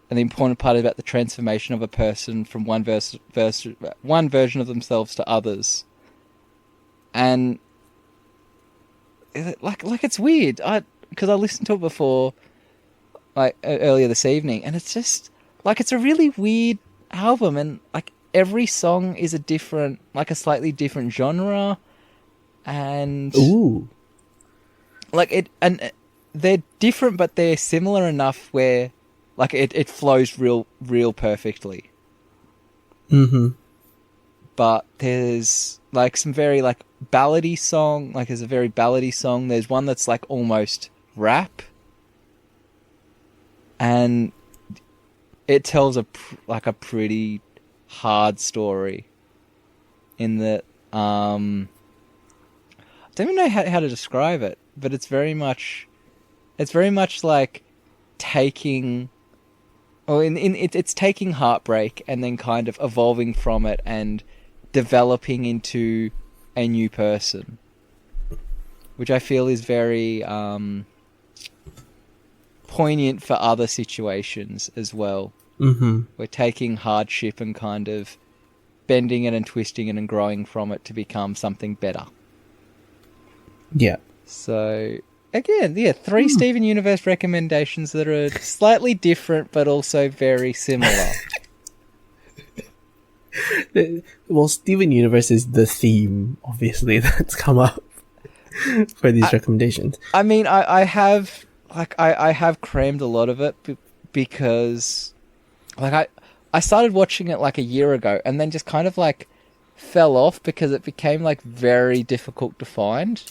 and the important part about the transformation of a person from one version of themselves to others. And it's weird. Because I listened to it before, like earlier this evening, and it's just like it's a really weird album, and like every song is a slightly different genre, and they're different, but they're similar enough where like it flows real perfectly. But there's like some very like ballady song, like there's a very ballady song. There's one that's like almost rap. And it tells a pretty hard story in that, I don't even know how to describe it, but it's very much like taking, it's taking heartbreak and then kind of evolving from it and developing into a new person, which I feel is very, poignant for other situations as well. We're taking hardship and kind of bending it and twisting it and growing from it to become something better. Yeah. So again, 3 Steven Universe recommendations that are slightly different but also very similar. Well, Steven Universe is the theme, obviously, that's come up for these recommendations. I mean, I have crammed a lot of it because like I started watching it like a year ago and then just kind of like fell off because it became like very difficult to find.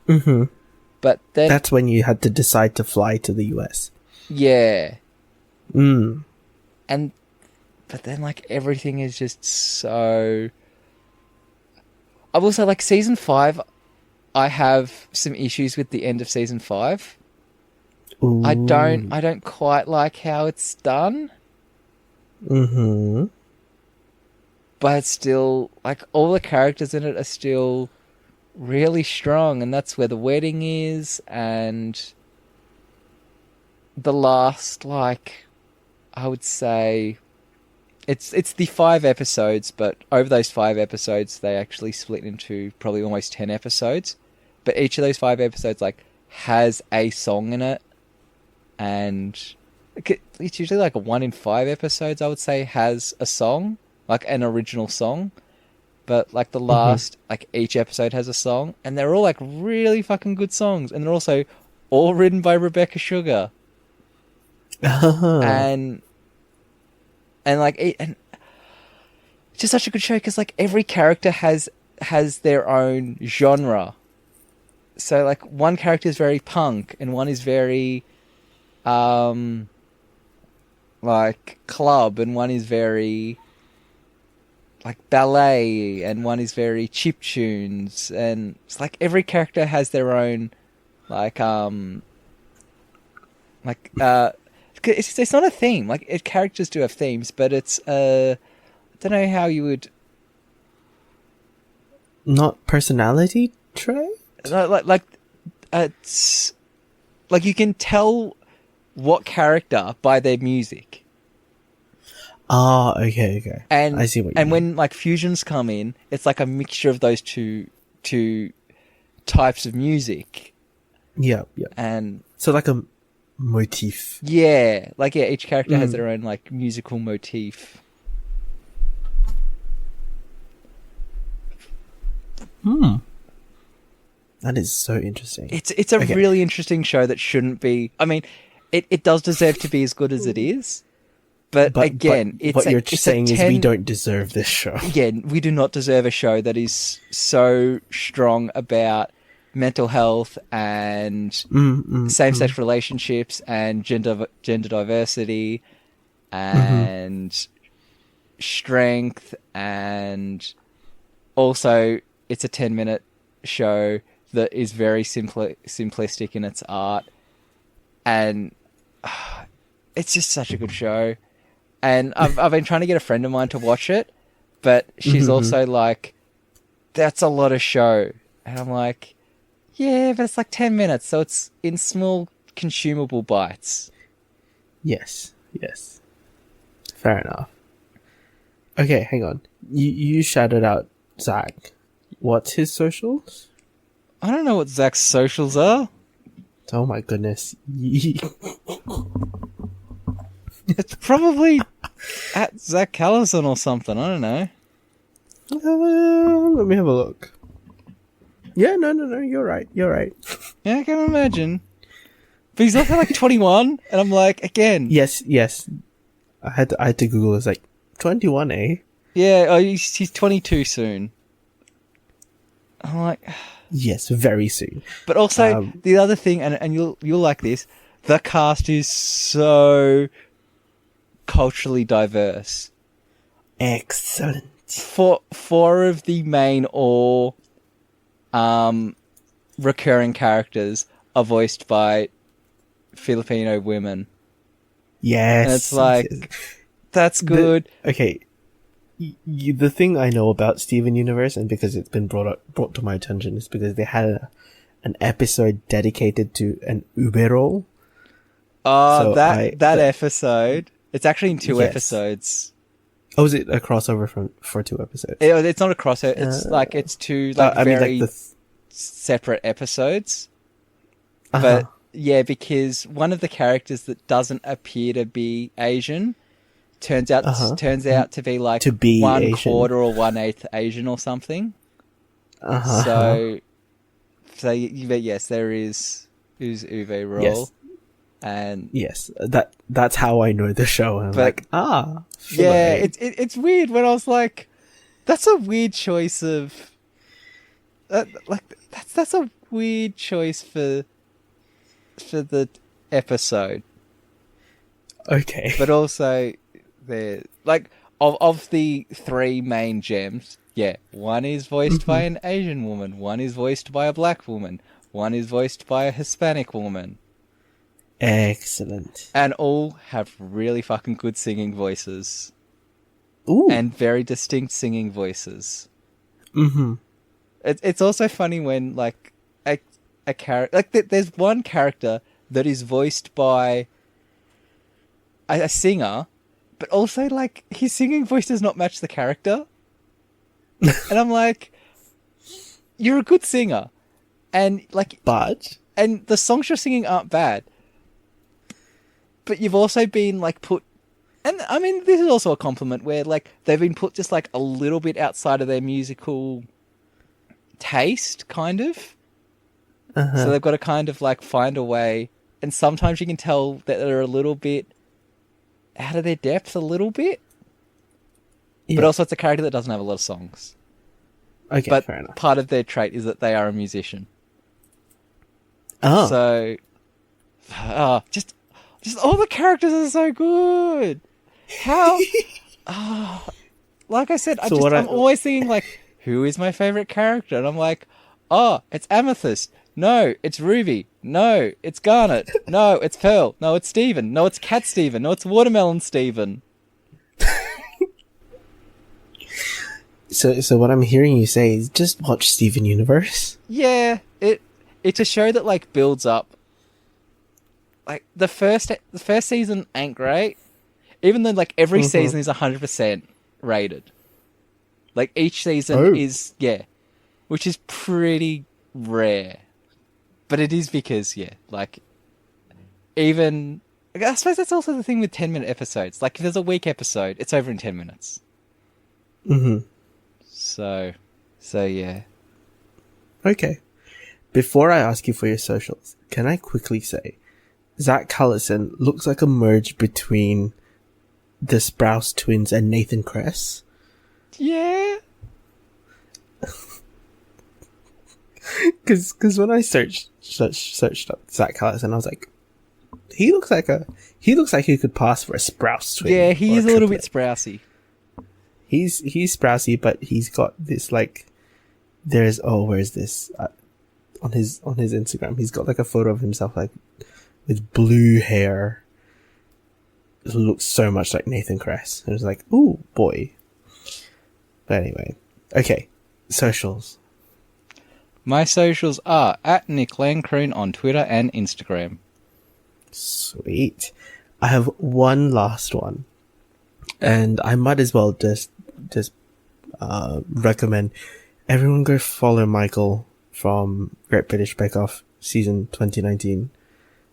But then that's when you had to decide to fly to the US. Yeah. But then like everything is just so... I will say like season 5, I have some issues with the end of season 5. Ooh. I don't quite like how it's done. But it's still like all the characters in it are still really strong, and that's where the wedding is, and the last, like, I would say it's the 5 episodes, but over those 5 episodes they actually split into probably almost 10 episodes. But each of those 5 episodes like has a song in it. And it's usually like a 1 in 5 episodes, I would say, has a song, like an original song. But like the last, like each episode has a song, and they're all like really fucking good songs, and they're also all written by Rebecca Sugar. And it's just such a good show because like every character has their own genre. So like one character is very punk, and one is very like club, and one is very like ballet, and one is very chiptunes, and it's like every character has their own it's not a theme. Like characters do have themes, but it's I don't know how you would... Not personality trait? Like it's like you can tell what character by their music. Ah, okay. And I see what you and mean. when like fusions come in, it's like a mixture of those two types of music. Yeah. And So like a motif. each character has their own like musical motif. That is so interesting. It's a really interesting show that shouldn't be. I mean, it does deserve to be as good as it is. But again, what you're saying is we don't deserve this show. Again, we do not deserve a show that is so strong about mental health and same-sex relationships and gender diversity and strength, and also it's a 10-minute show that is very simplistic in its art, and it's just such a good show. And I've been trying to get a friend of mine to watch it, but she's also like, that's a lot of show. And I'm like, yeah, but it's like 10 minutes, so it's in small, consumable bites. Yes. Fair enough. Okay, hang on. You shouted out Zach. What's his socials? I don't know what Zach's socials are. Oh my goodness. It's probably at Zach Callison or something. I don't know. Let me have a look. Yeah, no. You're right. Yeah, I can imagine. But he's also like 21, and I'm like, again. Yes. I had to Google. It's like 21, eh? Yeah, he's 22 soon. I'm like, yes, very soon. But also the other thing, and you'll like this, the cast is so culturally diverse. Excellent. Four of the main or recurring characters are voiced by Filipino women. Yes. And it's like, that's good. The thing I know about Steven Universe, and because it's been brought to my attention, is because they had an episode dedicated to an Ube role. Oh, that episode. It's actually in two episodes. Oh, is it a crossover for 2 episodes? It's not a crossover. It's it's two separate episodes. But yeah, because one of the characters that doesn't appear to be Asian turns out to be like to be 1/4 Asian. or 1/8 Asian or something. So but yes, there is Uwe role. Yes. And yes, that's how I know the show. And I'm it's weird when I was like, that's a weird choice of that's a weird choice for the episode. Okay. But also there like of the 3 main gems, one is voiced by an Asian woman, one is voiced by a black woman, one is voiced by a Hispanic woman. Excellent. And all have really fucking good singing voices. Ooh. And very distinct singing voices. Mm-hmm. It's also funny when like a character, like there's one character that is voiced by a singer, but also like his singing voice does not match the character. And I'm like, you're a good singer, and and the songs you're singing aren't bad, but you've also been like put, and I mean this is also a compliment where like they've been put just like a little bit outside of their musical taste, kind of. So they've got to kind of like find a way, and sometimes you can tell that they're a little bit out of their depth, a little bit. Yeah. But also it's a character that doesn't have a lot of songs. Okay, but fair enough. Part of their trait is that they are a musician. Oh. So, just all the characters are so good. How? Like I said, I'm always thinking like, who is my favorite character? And I'm like, it's Amethyst. No, it's Ruby. No, it's Garnet. No, it's Pearl. No, it's Steven. No, it's Cat Steven. No, it's Watermelon Steven. So what I'm hearing you say is just watch Steven Universe. Yeah, it it's a show that like builds up. Like the first season ain't great, even though like every season is 100% rated. Like each season is which is pretty rare, but it is because like even I suppose that's also the thing with 10-minute episodes. Like if there's a week episode, it's over in 10 minutes. So yeah. Okay. Before I ask you for your socials, can I quickly say, Zach Callison looks like a merge between the Sprouse twins and Nathan Kress. Yeah. Because when I searched up Zach Callison, I was like, he looks like he could pass for a Sprouse twin. Yeah, he is a little bit Sprousey. He's Sprousey, but he's got this like, where's this? On his Instagram, he's got like a photo of himself like with blue hair. It looks so much like Nathan Kress. It was like, ooh boy. But anyway, okay, socials. My socials are at Nick Lancroon on Twitter and Instagram. Sweet. I have one last one, and I might as well just recommend everyone go follow Michael from Great British Bake Off season 2019,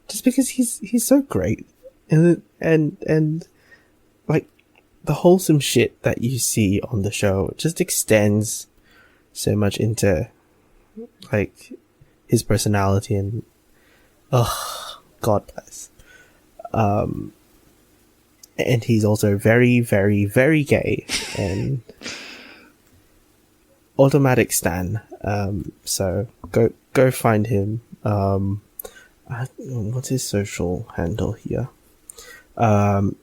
just because he's so great, and like the wholesome shit that you see on the show just extends so much into like his personality, and God bless. And he's also very, very, very gay and automatic stan. So go find him. What's his social handle here? MS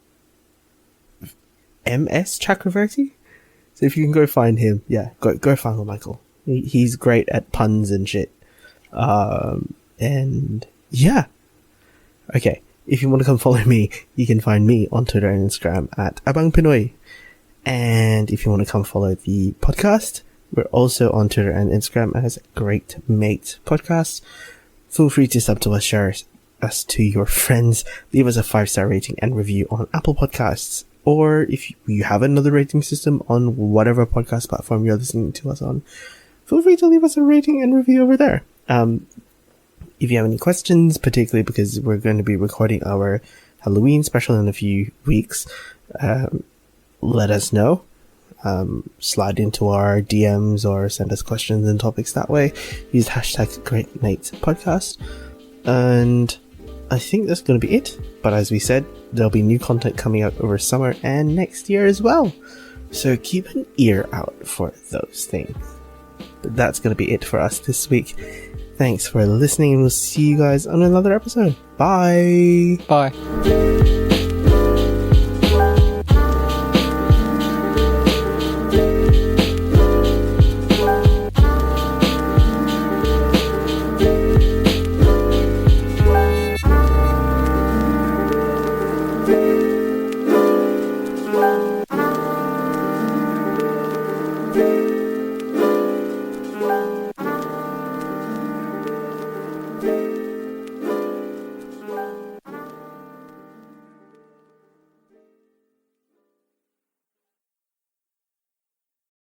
Chakravarti. So if you can go find him, go find Michael. He's great at puns and shit. And yeah. Okay. If you want to come follow me, you can find me on Twitter and Instagram at Abang Pinoy. And if you want to come follow the podcast, we're also on Twitter and Instagram as Great Mate Podcast. Feel free to sub to us, share us to your friends, leave us a 5-star rating and review on Apple Podcasts. Or if you have another rating system on whatever podcast platform you're listening to us on, feel free to leave us a rating and review over there. If you have any questions, particularly because we're going to be recording our Halloween special in a few weeks, let us know. Slide into our DMs or send us questions and topics that way. Use hashtag Great Mates Podcast. And I think that's going to be it. But as we said, there'll be new content coming out over summer and next year as well. So keep an ear out for those things. But that's going to be it for us this week. Thanks for listening, and we'll see you guys on another episode. Bye! Bye.